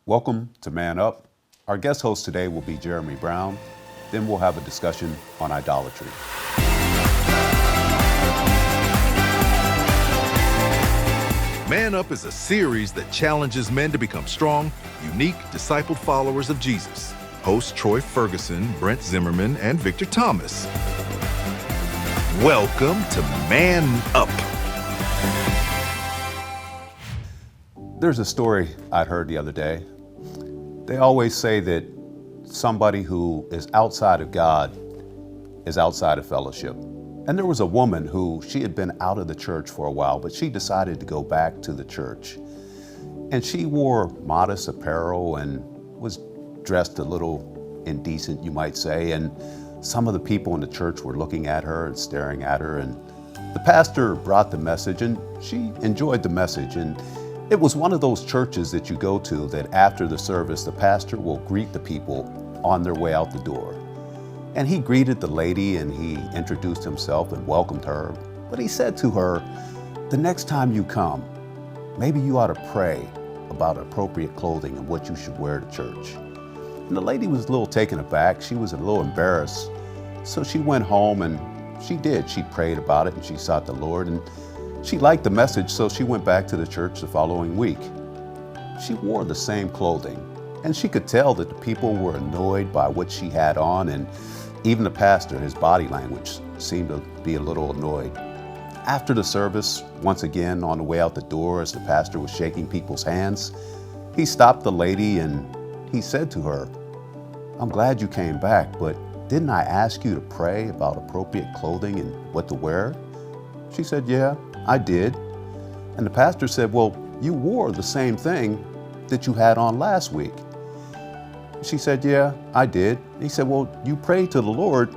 Welcome to Man Up. Our guest host today will be Jeremy Brown. Then we'll have a discussion on idolatry. Man Up is a series that challenges men to become strong, unique, discipled followers of Jesus. Hosts Troy Ferguson, Brent Zimmerman, and Victor Thomas. Welcome to Man Up. There's a story I heard the other day. They always say that somebody who is outside of God is outside of fellowship. And there was a woman who, she had been out of the church for a while, but she decided to go back to the church. And she wore modest apparel and was dressed a little indecent, you might say. And some of the people in the church were looking at her and staring at her. And the pastor brought the message, and she enjoyed the message. And it was one of those churches that you go to that after the service, the pastor will greet the people on their way out the door. And he greeted the lady and he introduced himself and welcomed her. But he said to her, the next time you come, maybe you ought to pray about appropriate clothing and what you should wear to church. And the lady was a little taken aback. She was a little embarrassed. So she went home and she did. She prayed about it and she sought the Lord. And she liked the message, so she went back to the church the following week. She wore the same clothing, and she could tell that the people were annoyed by what she had on, and even the pastor, his body language seemed to be a little annoyed. After the service, once again on the way out the door, as the pastor was shaking people's hands, he stopped the lady and he said to her, I'm glad you came back, but didn't I ask you to pray about appropriate clothing and what to wear? She said, yeah, I did. And the pastor said, well, you wore the same thing that you had on last week. She said, yeah, I did. He said, well, you prayed to the Lord.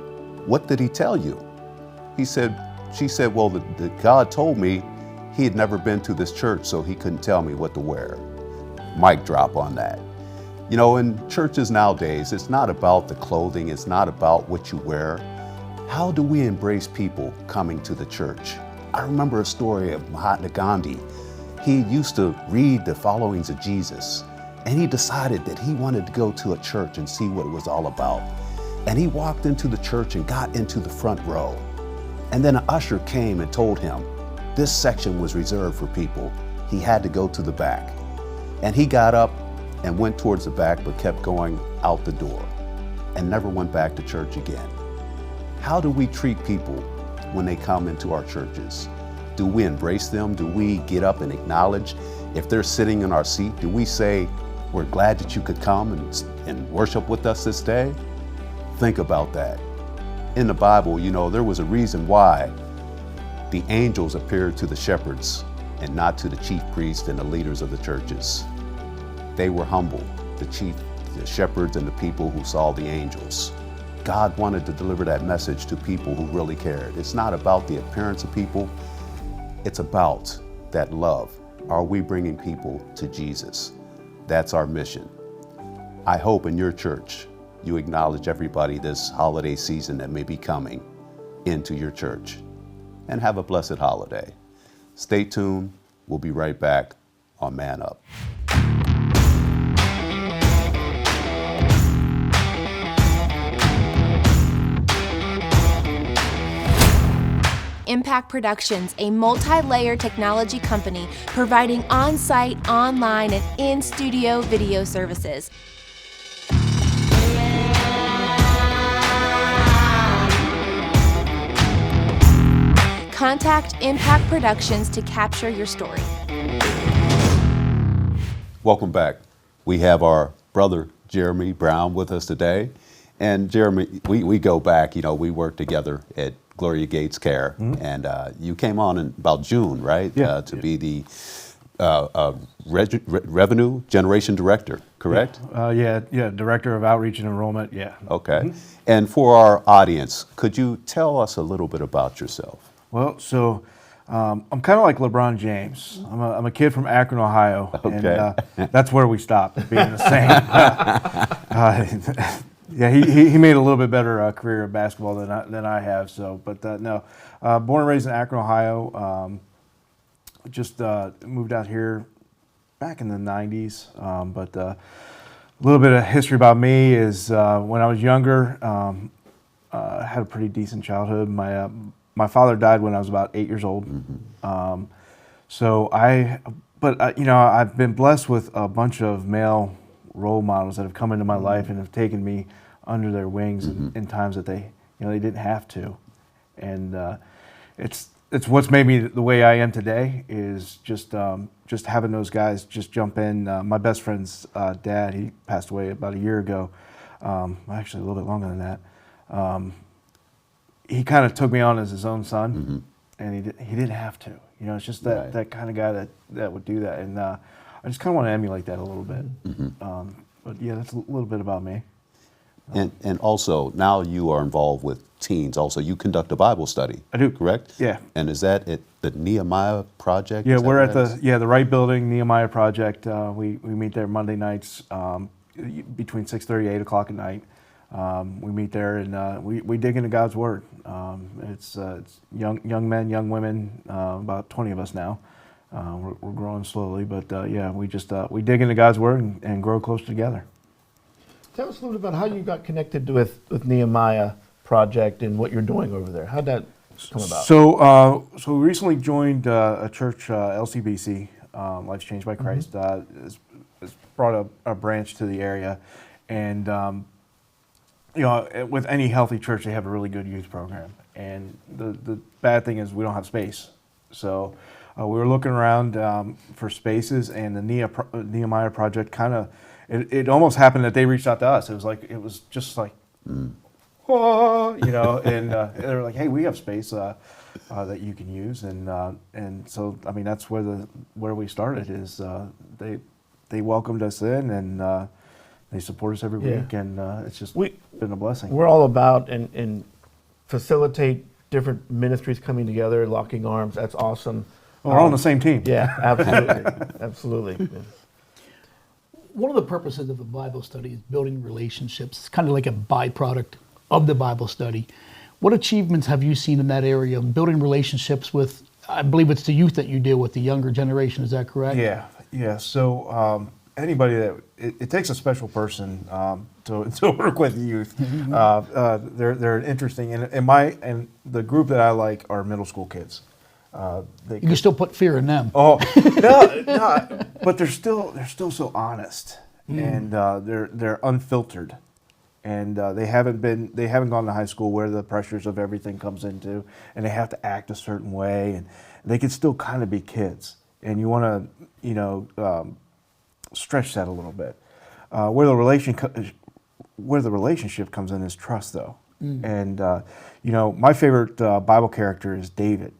What did he tell you? She said, well, the God told me he had never been to this church, so he couldn't tell me what to wear. Mic drop on that. You know, in churches nowadays, it's not about the clothing. It's not about what you wear. How do we embrace people coming to the church? I remember a story of Mahatma Gandhi. He used to read the followings of Jesus, and he decided that he wanted to go to a church and see what it was all about. And he walked into the church and got into the front row. And then an usher came and told him this section was reserved for people. He had to go to the back. And he got up and went towards the back, but kept going out the door and never went back to church again. How do we treat people when they come into our churches? Do we embrace them? Do we get up and acknowledge? If they're sitting in our seat, do we say, we're glad that you could come and worship with us this day? Think about that. In the Bible, you know, there was a reason why the angels appeared to the shepherds and not to the chief priests and the leaders of the churches. They were humble, the shepherds and the people who saw the angels. God wanted to deliver that message to people who really cared. It's not about the appearance of people. It's about that love. Are we bringing people to Jesus? That's our mission. I hope in your church you acknowledge everybody this holiday season that may be coming into your church. And have a blessed holiday. Stay tuned. We'll be right back on Man Up. Impact Productions, a multi-layer technology company providing on-site, online, and in-studio video services. Contact Impact Productions to capture your story. Welcome back. We have our brother Jeremy Brown with us today. And Jeremy, we go back, you know, we worked together at Gloria Gates Care, and you came on in about June, right? Yeah. Be the Revenue Generation Director, correct? Yeah, Director of Outreach and Enrollment, yeah. Okay. And for our audience, could you tell us a little bit about yourself? Well, so I'm kind of like LeBron James. I'm a kid from Akron, Ohio, Okay. And that's where we stopped, being the same. Yeah, he made a little bit better career in basketball than I have. So, but no, born and raised in Akron, Ohio. Just moved out here back in the 90s. But a little bit of history about me is when I was younger, I had a pretty decent childhood. My father died when I was about 8 years old. I've been blessed with a bunch of male role models that have come into my life and have taken me under their wings in times that they didn't have to. And it's what's made me the way I am today is just having those guys just jump in. My best friend's dad, he passed away about a year ago, actually a little bit longer than that. He kind of took me on as his own son, and he didn't have to. It's just that kind of guy that would do that, and I just kind of want to emulate that a little bit. But yeah, that's a little bit about me. And also, now you are involved with teens. Also, you conduct a Bible study. I do. Correct? Yeah. And is that at the Nehemiah Project? Yeah, we're at the Right Building, Nehemiah Project. We meet there Monday nights between 6:30 8 o'clock at night. We meet there and we dig into God's Word. It's young men, young women, about 20 of us now. We're growing slowly, but we dig into God's Word and grow closer together. Tell us a little bit about how you got connected with Nehemiah Project and what you're doing over there. How'd that come about? So we recently joined a church, LCBC, Life's Changed by Christ. Has brought a branch to the area, and with any healthy church, they have a really good youth program. And the bad thing is we don't have space. So we were looking around for spaces, and the Nehemiah Project kind of, it almost happened that they reached out to us. It was just like, oh, and they were like, hey, we have space that you can use. And so, I mean, that's where we started is they welcomed us in, and they support us every week, and it's just been a blessing. We're all about and facilitate different ministries coming together, locking arms. That's awesome. We're all on the same team. Yeah, absolutely. Absolutely. Yeah. One of the purposes of the Bible study is building relationships. It's kind of like a byproduct of the Bible study. What achievements have you seen in that area of building relationships with, I believe it's the youth that you deal with, the younger generation, is that correct? Yeah. So anybody it takes a special person to work with youth. They're interesting, and the group that I like are middle school kids. You can still put fear in them. Oh no, but they're still so honest, and they're unfiltered, and they haven't gone to high school where the pressures of everything comes into, and they have to act a certain way, and they can still kind of be kids, and you want to stretch that a little bit. Where the relationship comes in is trust, though, and my favorite Bible character is David.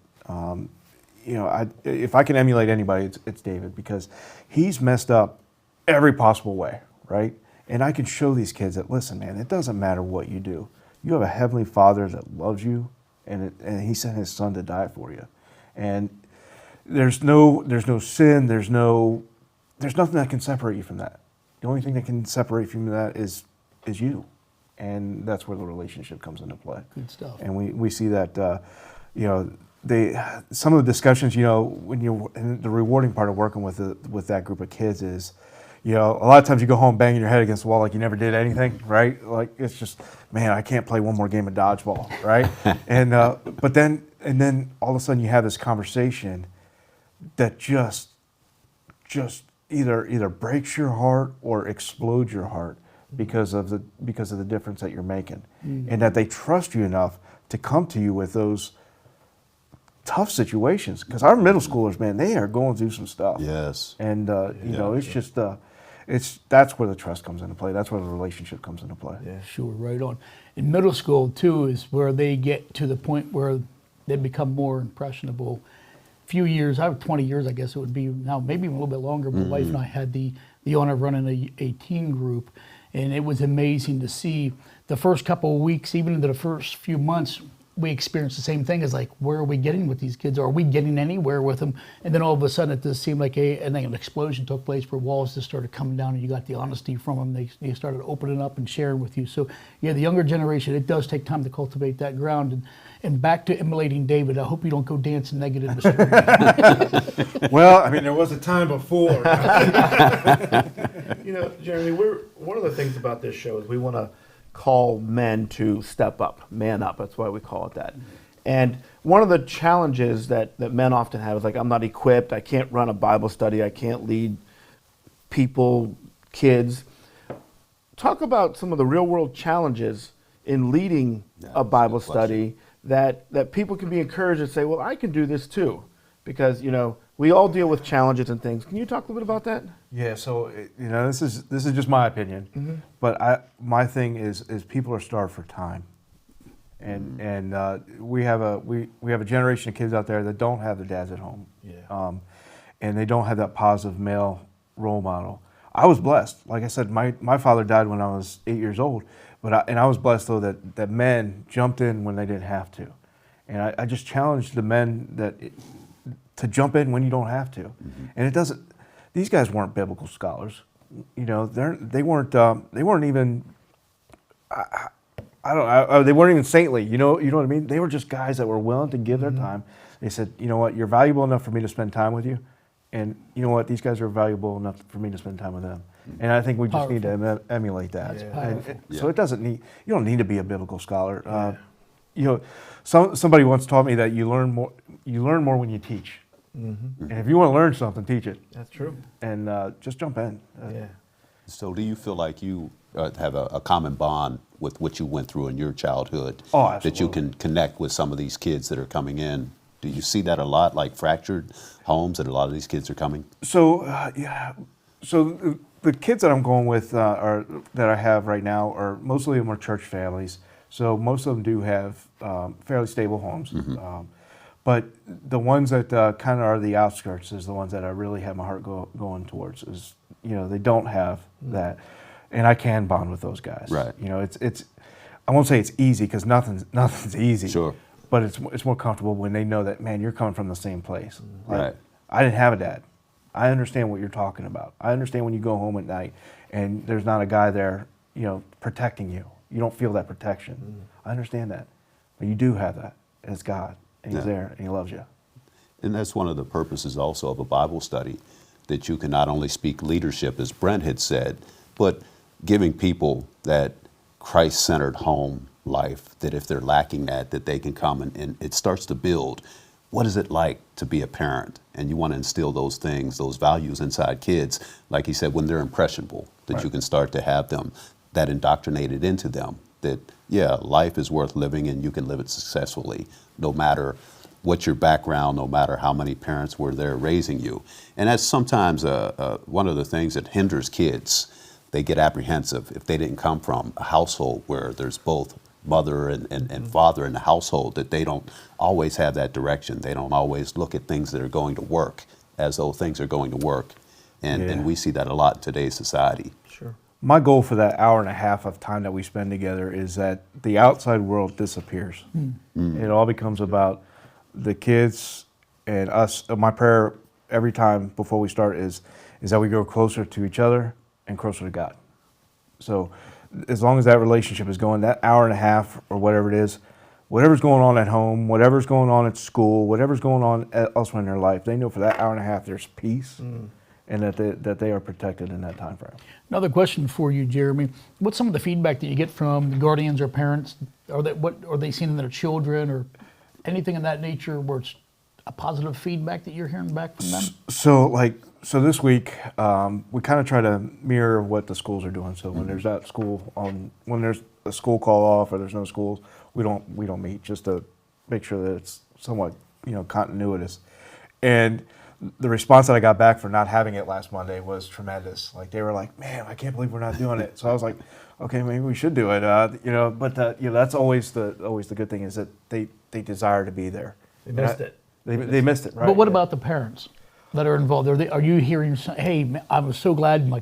If I can emulate anybody, it's David, because he's messed up every possible way, right? And I can show these kids that, listen, man, it doesn't matter what you do. You have a heavenly Father that loves you, and He sent His Son to die for you. And there's no sin. There's nothing that can separate you from that. The only thing that can separate you from that is you, and that's where the relationship comes into play. Good stuff. And we see that some of the discussions, when and the rewarding part of working with that group of kids is, a lot of times you go home banging your head against the wall like you never did anything, right? Like it's just, man, I can't play one more game of dodgeball, right? But then all of a sudden you have this conversation that just either breaks your heart or explodes your heart because of the difference that you're making, and that they trust you enough to come to you with those tough situations, because our middle schoolers, man, they are going through some stuff. Yes. And it's just that's where the trust comes into play. That's where the relationship comes into play. Yeah. Sure, right on. In middle school, too, is where they get to the point where they become more impressionable. A few years, 20 years, I guess it would be now, maybe even a little bit longer. My wife and I had the honor of running a teen group, and it was amazing to see the first couple of weeks, even into the first few months, we experienced the same thing as like, where are we getting with these kids? Are we getting anywhere with them? And then all of a sudden it just seemed like an explosion took place where walls just started coming down and you got the honesty from them. They started opening up and sharing with you. So yeah, the younger generation, it does take time to cultivate that ground. And back to emulating David, I hope you don't go dancing naked in the street. Well, I mean, there was a time before. You know, Jeremy, one of the things about this show is we want to call men to step up, man up. That's why we call it that. And one of the challenges that men often have is like, I'm not equipped, I can't run a Bible study, I can't lead people, kids. Talk about some of the real world challenges in leading a Bible study that people can be encouraged and say, well, I can do this too. Because, you know, we all deal with challenges and things. Can you talk a little bit about that? Yeah, so you know, this is just my opinion, but my thing is people are starved for time, and we have a generation of kids out there that don't have their dads at home, and they don't have that positive male role model. I was blessed, like I said, my father died when I was 8 years old, but I was blessed though that men jumped in when they didn't have to, and I just challenged the men to jump in when you don't have to, and it doesn't. These guys weren't biblical scholars, you know. They weren't even. They weren't even saintly. You know what I mean. They were just guys that were willing to give their time. They said, you know what, you're valuable enough for me to spend time with you, and you know what, these guys are valuable enough for me to spend time with them. And I think we just need to emulate that. So it doesn't need. You don't need to be a biblical scholar. You know, somebody once taught me that you learn more when you teach. And if you want to learn something, teach it. That's true. And just jump in. So do you feel like you have a common bond with what you went through in your childhood? Oh, absolutely. That you can connect with some of these kids that are coming in? Do you see that a lot, like fractured homes that a lot of these kids are coming? So, So the kids that I'm going with, that I have right now, are mostly of them are church families. So most of them do have fairly stable homes. But the ones that kind of are the outskirts is the ones that I really have my heart going towards. Is, you know, they don't have that, and I can bond with those guys. Right. You know, it's I won't say it's easy because nothing's easy. Sure. But it's more comfortable when they know that, man, you're coming from the same place. Like, Right. I didn't have a dad. I understand what you're talking about. I understand when you go home at night and there's not a guy there, you know, protecting you. You don't feel that protection. I understand that, but you do have that. And it's God. And He's there, and He loves you. And that's one of the purposes also of a Bible study, that you can not only speak leadership, as Brent had said, but giving people that Christ-centered home life, that if they're lacking that they can come and it starts to build. What is it like to be a parent? And you want to instill those things, those values inside kids, like he said, when they're impressionable, that you can start to have them, that indoctrinated into them, that, yeah, life is worth living and you can live it successfully, no matter what your background, no matter how many parents were there raising you. And that's sometimes one of the things that hinders kids. They get apprehensive if they didn't come from a household where there's both mother and father in the household, that they don't always have that direction. They don't always look at things that are going to work as though things are going to work. And we see that a lot in today's society. Sure. My goal for that hour and a half of time that we spend together is that the outside world disappears. It all becomes about the kids and us. My prayer every time before we start is that we grow closer to each other and closer to God. So as long as that relationship is going, that hour and a half or whatever it is, whatever's going on at home, whatever's going on at school, whatever's going on elsewhere in their life, they know for that hour and a half there's peace. And that they are protected in that time frame. Another question for you, Jeremy. What's some of the feedback that you get from the guardians or parents? What are they seeing in their children or anything of that nature where it's a positive feedback that you're hearing back from them? So this week, we kind of try to mirror what the schools are doing. So when there's that when there's a school call off or there's no schools, we don't meet, just to make sure that it's somewhat, you know, continuous. And the response that I got back for not having it last Monday was tremendous. Like, they were like, "Man, I can't believe we're not doing it." So I was like, "Okay, maybe we should do it." You know, but you know, that's always the good thing, is that they desire to be there. They missed it. They missed it, right? But what about the parents that are involved? Are you hearing, hey, I was so glad my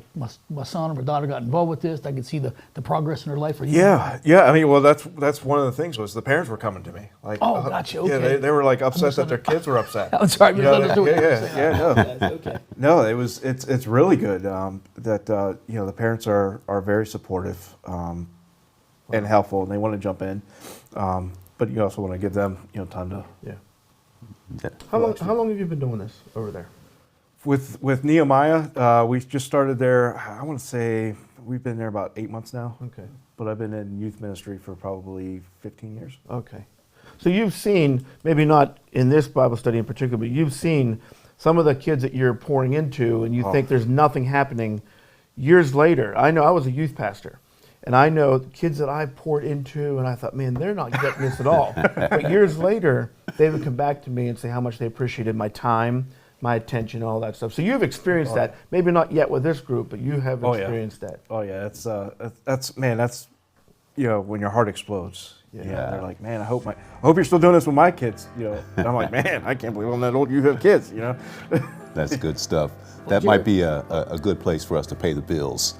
son or my daughter got involved with this. I could see the progress in their life. Yeah. I mean, well, that's one of the things, was the parents were coming to me. Like, oh, gotcha. Okay. Yeah, they were like upset that their kids were upset. I'm sorry, you know, no. Okay. No, it's really good that you know, the parents are very supportive and helpful, and they want to jump in. but you also want to give them, time to. Yeah. Yeah. How long have you been doing this over there? With Nehemiah, we just started there. I want to say we've been there about 8 months now. Okay. But I've been in youth ministry for probably 15 years. Okay. So you've seen, maybe not in this Bible study in particular, but you've seen some of the kids that you're pouring into and you think there's nothing happening. Years later, I know I was a youth pastor, and I know the kids that I poured into, and I thought, man, they're not getting this at all. But years later, they would come back to me and say how much they appreciated my time, my attention, all that stuff. So you've experienced that, maybe not yet with this group, but you have experienced that. Oh yeah, that's when your heart explodes. Yeah. They're like, man, I hope you're still doing this with my kids. And I'm like, man, I can't believe I'm that old. You have kids. That's good stuff. That might be a good place for us to pay the bills.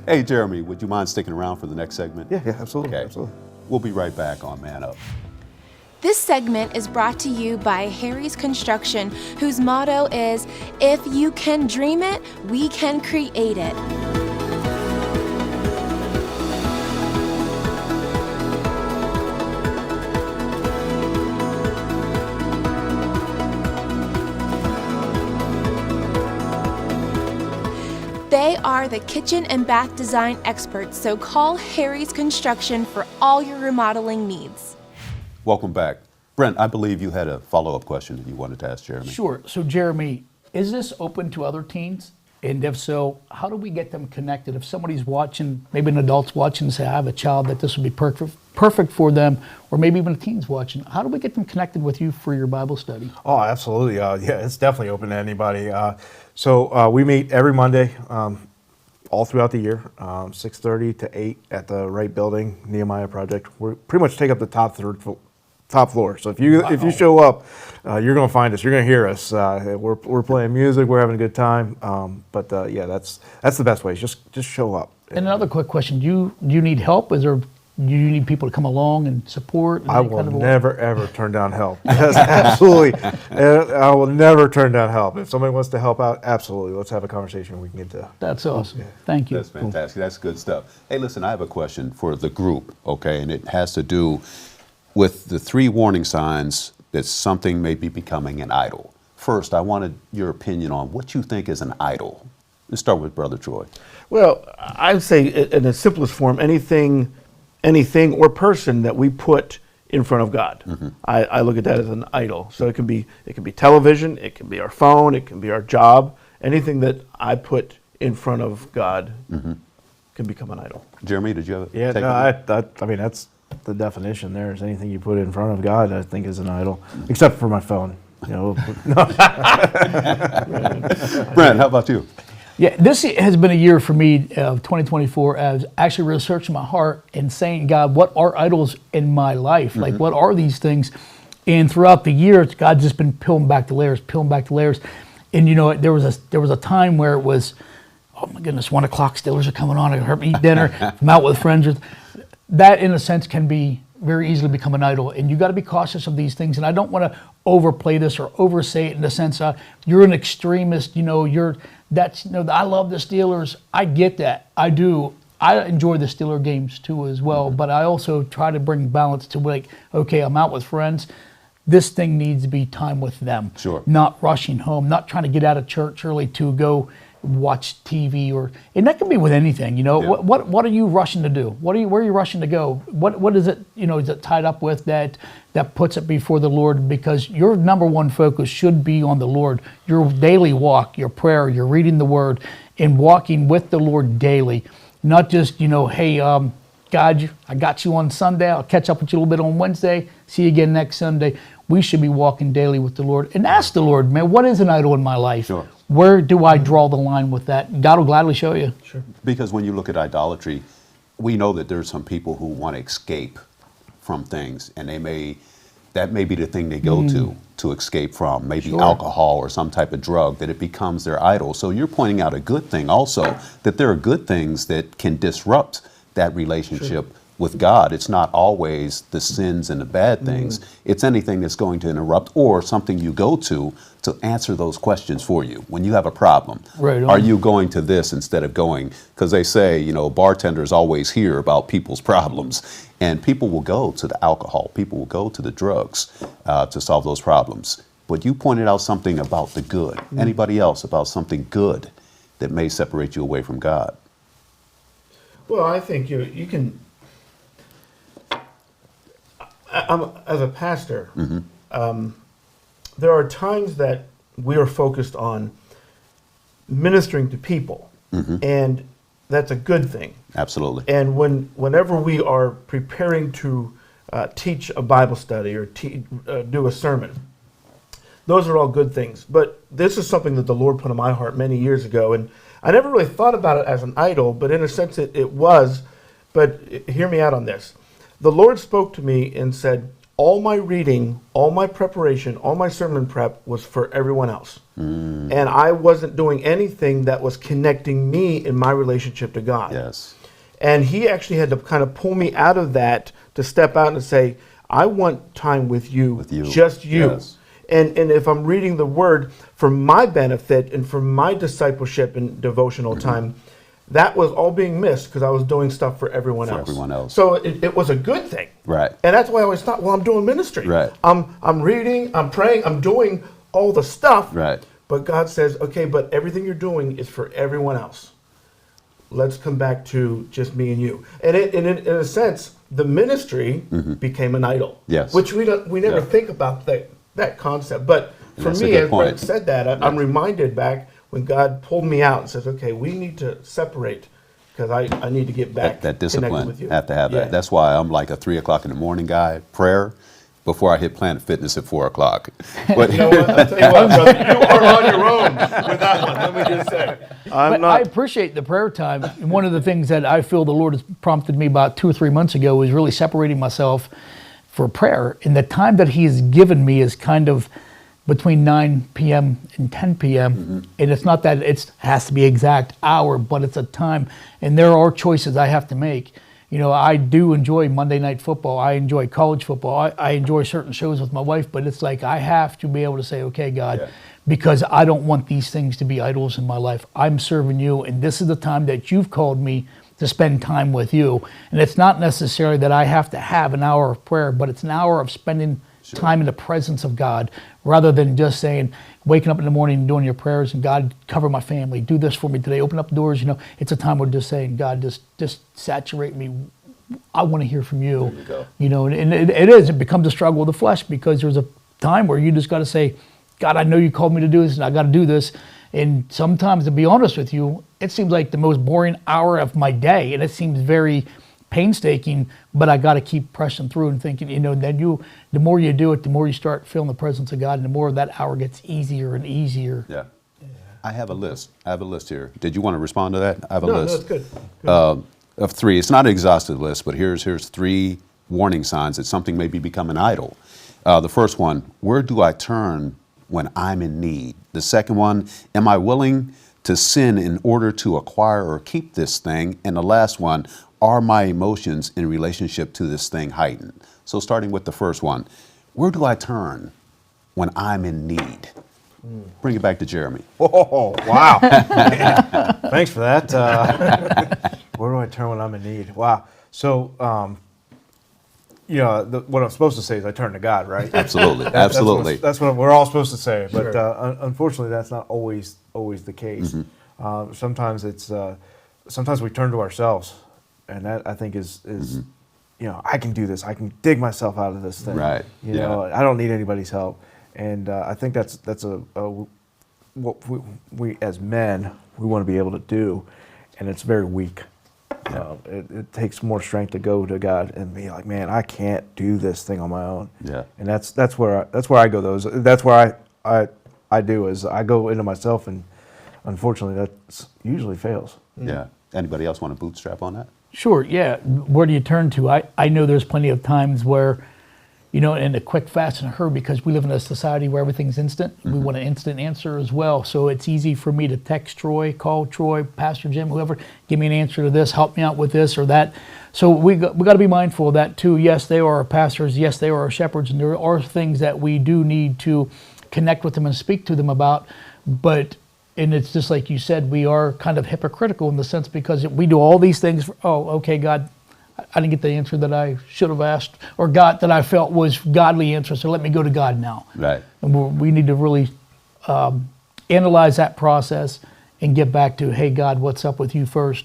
Hey, Jeremy, would you mind sticking around for the next segment? Yeah, absolutely. Okay. Absolutely. We'll be right back on Man Up. This segment is brought to you by Harry's Construction, whose motto is, if you can dream it, we can create it. They are the kitchen and bath design experts, so call Harry's Construction for all your remodeling needs. Welcome back. Brent, I believe you had a follow-up question that you wanted to ask Jeremy. Sure. So, Jeremy, is this open to other teens? And if so, how do we get them connected? If somebody's watching, maybe an adult's watching and say, I have a child that this would be perfect for them, or maybe even a teen's watching, how do we get them connected with you for your Bible study? Oh, absolutely. It's definitely open to anybody. So we meet every Monday, all throughout the year, 6:30 to 8 at the Wright Building, Nehemiah Project. We pretty much take up the top floor. So if you show up, you're going to find us. You're going to hear us. We're playing music. We're having a good time. But that's the best way. Just show up. And another quick question: Do you need help? Do you need people to come along and support? I will never ever turn down help. Yes, absolutely. I will never turn down help. If somebody wants to help out, absolutely. Let's have a conversation. We can get to. That's awesome. Yeah. Thank you. That's fantastic. That's good stuff. Hey, listen, I have a question for the group, okay? And it has to do with the 3 warning signs that something may be becoming an idol. First, I wanted your opinion on what you think is an idol. Let's start with Brother Troy. Well, I would say in the simplest form, anything or person that we put in front of God. Mm-hmm. I look at that as an idol. So it can be television, it can be our phone, it can be our job. Anything that I put in front of God can become an idol. Jeremy, did you have I mean, that's the definition there. Is anything you put in front of God, I think, is an idol, except for my phone. Brent, how about you? Yeah, this has been a year for me of 2024 as actually researching my heart and saying, God, what are idols in my life? Like, what are these things? And throughout the year, God's just been peeling back the layers. And there was a time where it was, oh my goodness, 1 o'clock, Steelers are coming on. I heard me eat dinner. I'm out with friends. That, in a sense, can be very easily become an idol. And you got to be cautious of these things. And I don't want to overplay this or oversay it in the sense of you're an extremist. I love the Steelers. I get that. I do. I enjoy the Steeler games too as well. But I also try to bring balance to okay, I'm out with friends. This thing needs to be time with them. Sure. Not rushing home. Not trying to get out of church early to go watch TV and that can be with anything. Yeah. What are you rushing to do? Where are you rushing to go? What is it? Is it tied up with that puts it before the Lord? Because your number one focus should be on the Lord. Your daily walk, your prayer, your reading the Word, and walking with the Lord daily. Not just hey, God, I got you on Sunday. I'll catch up with you a little bit on Wednesday. See you again next Sunday. We should be walking daily with the Lord and ask the Lord, man, what is an idol in my life? Sure. Where do I draw the line with that? God will gladly show you. Sure. Because when you look at idolatry, we know that there's some people who want to escape from things, and that may be the thing they go to escape from, maybe alcohol or some type of drug, that it becomes their idol. So you're pointing out a good thing also, that there are good things that can disrupt that relationship with God, it's not always the sins and the bad things. It's anything that's going to interrupt, or something you go to answer those questions for you. When you have a problem, Right on. are you going to this instead of going? Because they say, you know, bartenders always hear about people's problems, and people will go to the alcohol, people will go to the drugs to solve those problems. But you pointed out something about the good. Anybody else about something good that may separate you away from God? Well, I think you can. As a pastor, there are times that we are focused on ministering to people, and that's a good thing. Absolutely. And whenever we are preparing to teach a Bible study or do a sermon, those are all good things. But this is something that the Lord put in my heart many years ago, and I never really thought about it as an idol, but in a sense it was. But hear me out on this. The Lord spoke to me and said, all my reading, all my preparation, all my sermon prep was for everyone else. And I wasn't doing anything that was connecting me in my relationship to God. Yes. And he actually had to kind of pull me out of that to step out and say, I want time with you, just you. Yes. And if I'm reading the word for my benefit and for my discipleship and devotional time, that was all being missed because I was doing stuff for everyone else. So it was a good thing. Right. And that's why I always thought, well, I'm doing ministry. Right. I'm reading, I'm praying, I'm doing all the stuff. Right. But God says, okay, but everything you're doing is for everyone else. Let's come back to just me and you. And in a sense, the ministry became an idol. Yes. Which we never think about that concept. But for That's a me, good as point. Brent said that, I'm reminded back when God pulled me out and says, okay, we need to separate because I need to get back That connected discipline, with you. have to have Yeah. that. That's why I'm like a 3 o'clock in the morning guy, prayer, before I hit Planet Fitness at 4 o'clock. But You know what? I'll tell you what, brother, you are on your own with that one. Let me just say. But I appreciate the prayer time. And one of the things that I feel the Lord has prompted me about 2 or 3 months ago is really separating myself for prayer. And the time that He has given me is kind of between 9 p.m. and 10 p.m. And it's not that it has to be exact hour, but it's a time. And there are choices I have to make. You know, I do enjoy Monday Night Football. I enjoy college football. I enjoy certain shows with my wife, but it's like I have to be able to say, okay, God, because I don't want these things to be idols in my life. I'm serving you, and this is the time that you've called me to spend time with you. And it's not necessarily that I have to have an hour of prayer, but it's an hour of spending time in the presence of God, rather than just saying, waking up in the morning and doing your prayers and God, cover my family, do this for me today, open up the doors. You know, it's a time where just saying, God, just saturate me. I want to hear from you. There you go. You know, and it becomes a struggle with the flesh, because there's a time where you just got to say, God, I know you called me to do this and I got to do this. And sometimes, to be honest with you, it seems like the most boring hour of my day, and it seems very painstaking, but I got to keep pressing through and thinking, you know, then the more you do it, the more you start feeling the presence of God, and the more that hour gets easier and easier. yeah. I have a list. here. Did you want to respond to that? I have a No, list. it's good. Of 3. It's not an exhaustive list, but here's 3 warning signs that something may be becoming an idol. The first one, where do I turn when I'm in need? The second one, am I willing to sin in order to acquire or keep this thing? And the last one, are my emotions in relationship to this thing heightened? So starting with the first one, where do I turn when I'm in need? Bring it back to Jeremy. Oh, wow. Thanks for that. Where do I turn when I'm in need? Wow. So, you know, what I'm supposed to say is I turn to God, right? Absolutely, absolutely. That's what we're all supposed to say. But unfortunately, that's not always the case. Sometimes sometimes we turn to ourselves, and that, I think, is you know, I can do this. I can dig myself out of this thing. Right. You know, I don't need anybody's help. And I think that's what we as men, we want to be able to do, and it's very weak. It takes more strength to go to God and be like, man, I can't do this thing on my own. Yeah. And that's where I go. That's where I do is I go into myself, and unfortunately that usually fails. Yeah. Anybody else want to bootstrap on that? Sure, yeah. Where do you turn to? I know there's plenty of times where, in a quick, fast, and a hurry, because we live in a society where everything's instant. We want an instant answer as well. So it's easy for me to text Troy, call Troy, Pastor Jim, whoever, give me an answer to this, help me out with this or that. So we got to be mindful of that too. Yes, they are our pastors. Yes, they are our shepherds. And there are things that we do need to connect with them and speak to them about. And it's just like you said, we are kind of hypocritical in the sense, because we do all these things. Okay, God, I didn't get the answer that I should have asked or got that I felt was godly answer, so let me go to God now. Right. And we need to really analyze that process and get back to, hey, God, what's up with you first?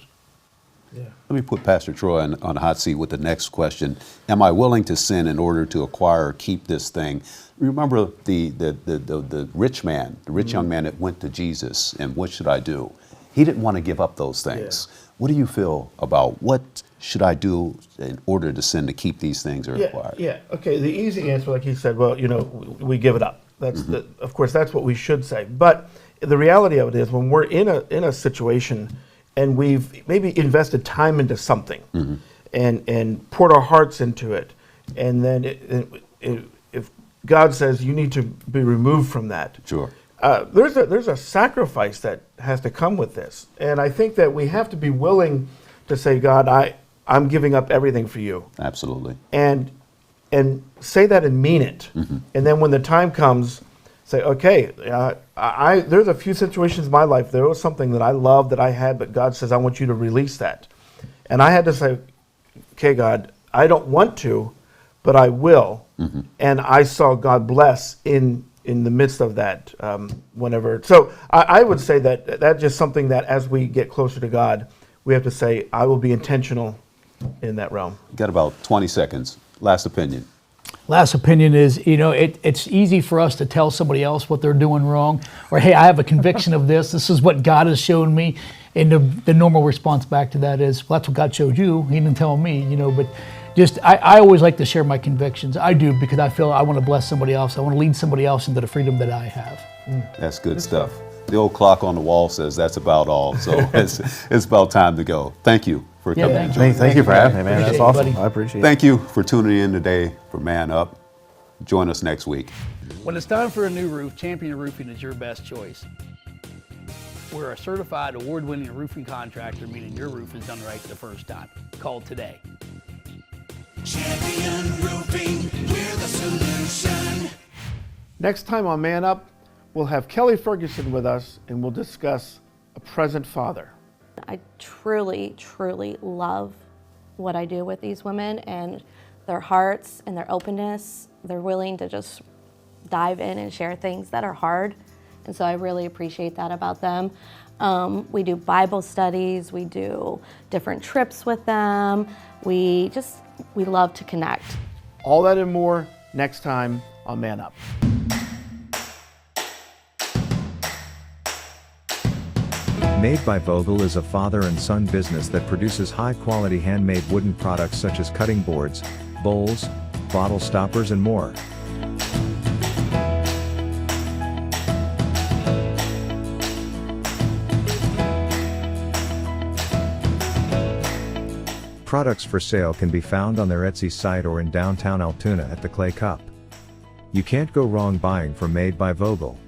Yeah. Let me put Pastor Troy on the hot seat with the next question. Am I willing to sin in order to acquire or keep this thing? Remember the rich man, the rich young man that went to Jesus, and what should I do? He didn't want to give up those things. Yeah. What do you feel about what should I do in order to sin to keep these things or acquire? Yeah, okay, the easy answer, like he said, well, we give it up. That's of course, that's what we should say. But the reality of it is, when we're in a situation and we've maybe invested time into something and poured our hearts into it, and then if God says you need to be removed from that, sure. There's a sacrifice that has to come with this. And I think that we have to be willing to say, God, I'm giving up everything for you. Absolutely. And say that and mean it. And then when the time comes, say, okay, there's a few situations in my life, there was something that I loved that I had, but God says, I want you to release that. And I had to say, okay, God, I don't want to, but I will. And I saw God bless in the midst of that, whenever. So I would say that that's just something that as we get closer to God, we have to say, I will be intentional in that realm. Got about 20 seconds. Last opinion. Last opinion is, it's easy for us to tell somebody else what they're doing wrong, or, hey, I have a conviction of this. This is what God has shown me. And the normal response back to that is, well, that's what God showed you. He didn't tell me, but just, I always like to share my convictions. I do, because I feel I want to bless somebody else. I want to lead somebody else into the freedom that I have. That's good stuff. The old clock on the wall says that's about all. So it's about time to go. Thank you for coming. Thank you for having me, man. Appreciate That's awesome. buddy. I appreciate it. Thank you for tuning in today for Man Up. Join us next week. When it's time for a new roof, Champion Roofing is your best choice. We're a certified award-winning roofing contractor, meaning your roof is done right the first time. Call today. Champion Roofing, we're the solution. Next time on Man Up, we'll have Kelly Ferguson with us, and we'll discuss a present father. I truly, truly love what I do with these women and their hearts and their openness. They're willing to just dive in and share things that are hard. And so I really appreciate that about them. We do Bible studies, we do different trips with them. We love to connect. All that and more next time on Man Up. Made by Vogel is a father and son business that produces high-quality handmade wooden products such as cutting boards, bowls, bottle stoppers, and more. Products for sale can be found on their Etsy site or in downtown Altoona at the Clay Cup. You can't go wrong buying from Made by Vogel.